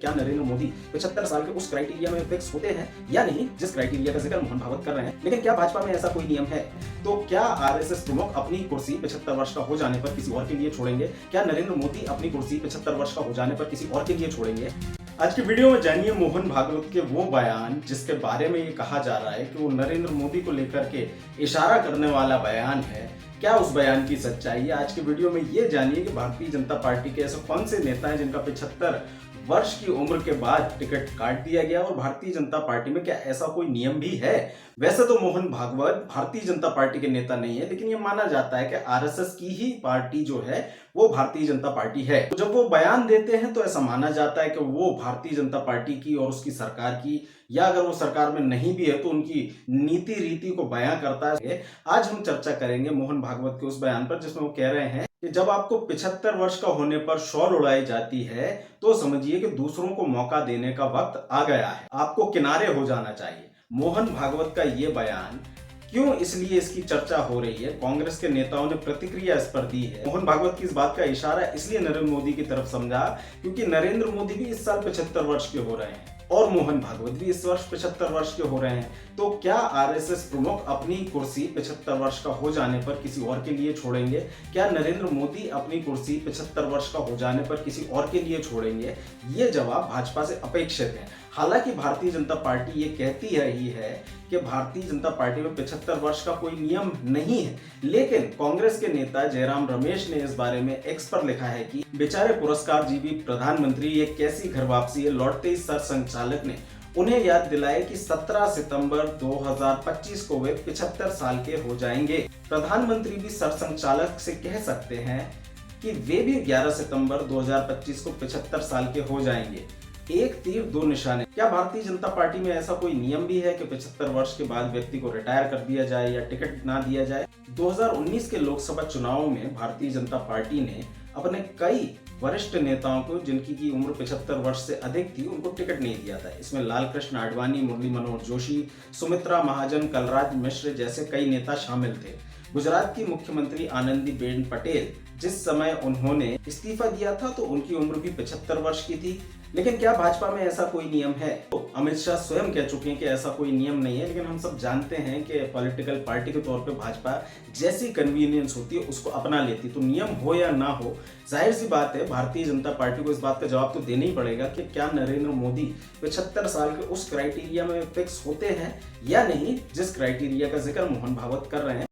क्या नरेंद्र मोदी 75 साल के उस क्राइटेरिया में फिक्स होते हैं या नहीं, जिस क्राइटेरिया का जिक्र मोहन भागवत कर रहे हैं। लेकिन क्या भाजपा में ऐसा कोई नियम है? तो क्या आरएसएस प्रमुख अपनी कुर्सी 75 वर्ष का हो जाने पर किसी और के लिए छोड़ेंगे? क्या नरेंद्र मोदी अपनी कुर्सी 75 वर्ष का हो जाने पर किसी और के लिए छोड़ेंगे? आज की वीडियो में जानिए मोहन भागवत के वो बयान जिसके बारे में ये कहा जा रहा है कि वो नरेंद्र मोदी को लेकर के इशारा करने वाला बयान है। क्या उस बयान की सच्चाई है? आज की वीडियो में ये जानिए कि भारतीय जनता पार्टी के ऐसे कौन से नेता हैं जिनका 75 वर्ष की उम्र के बाद टिकट काट दिया गया और भारतीय जनता पार्टी में क्या ऐसा कोई नियम भी है? वैसे तो मोहन भागवत भारतीय जनता पार्टी के नेता नहीं है, लेकिन ये माना जाता है कि आरएसएस की ही पार्टी जो है वो भारतीय जनता पार्टी है। तो जब वो बयान देते हैं तो ऐसा माना जाता है कि वो भारतीय जनता पार्टी की और उसकी सरकार की, या अगर वो सरकार में नहीं भी है तो उनकी नीति रीति को बयां करता है। आज हम चर्चा करेंगे मोहन भागवत के उस बयान पर जिसमें वो कह रहे हैं कि जब आपको 75 वर्ष का होने पर शौर उड़ाई जाती है तो समझिए कि दूसरों को मौका देने का वक्त आ गया है, आपको किनारे हो जाना चाहिए। मोहन भागवत का ये बयान क्यों इसलिए इसकी चर्चा हो रही है, कांग्रेस के नेताओं ने प्रतिक्रिया इस पर दी है। मोहन भागवत की इस बात का इशारा इसलिए नरेंद्र मोदी की तरफ समझा क्योंकि नरेंद्र मोदी भी इस साल 75 वर्ष के हो रहे हैं और मोहन भागवत भी इस वर्ष 75 वर्ष के हो रहे हैं। तो क्या आरएसएस प्रमुख अपनी कुर्सी 75 वर्ष का हो जाने पर किसी और के लिए छोड़ेंगे? क्या नरेंद्र मोदी अपनी कुर्सी 75 वर्ष का हो जाने पर किसी और के लिए छोड़ेंगे? ये जवाब भाजपा से अपेक्षित है। हालांकि भारतीय जनता पार्टी ये कहती रही है कि भारतीय जनता पार्टी में 75 वर्ष का कोई नियम नहीं है, लेकिन कांग्रेस के नेता जयराम रमेश ने इस बारे में एक्स पर लिखा है कि बेचारे पुरस्कार जीवी प्रधानमंत्री ये कैसी घर वापसी है। लौटते ही सर संचालक ने उन्हें याद दिलाया कि 17 सितंबर 2025 को वे 75 साल के हो जाएंगे। प्रधानमंत्री भी सर संचालक से कह सकते हैं कि वे भी 11 सितंबर 2025 को 75 साल के हो जाएंगे। एक तीर दो निशाने। क्या भारतीय जनता पार्टी में ऐसा कोई नियम भी है कि 75 वर्ष के बाद व्यक्ति को रिटायर कर दिया जाए या टिकट ना दिया जाए? 2019 के लोकसभा चुनाव में भारतीय जनता पार्टी ने अपने कई वरिष्ठ नेताओं को, जिनकी की उम्र 75 वर्ष से अधिक थी, उनको टिकट नहीं दिया था। इसमें लालकृष्ण आडवाणी, मुरली मनोहर जोशी, सुमित्रा महाजन, कलराज मिश्र जैसे कई नेता शामिल थे। गुजरात की मुख्यमंत्री आनंदीबेन पटेल, जिस समय उन्होंने इस्तीफा दिया था तो उनकी उम्र भी 75 वर्ष की थी। लेकिन क्या भाजपा में ऐसा कोई नियम है? तो अमित शाह स्वयं कह चुके हैं कि ऐसा कोई नियम नहीं है, लेकिन हम सब जानते हैं कि पॉलिटिकल पार्टी के तौर पे भाजपा जैसी कन्वीनियंस होती है उसको अपना लेती है। तो नियम हो या ना हो, जाहिर सी बात है भारतीय जनता पार्टी को इस बात का जवाब तो देना ही पड़ेगा कि क्या नरेंद्र मोदी 75 साल के उस क्राइटेरिया में फिक्स होते हैं या नहीं, जिस क्राइटेरिया का जिक्र मोहन भागवत कर रहे हैं।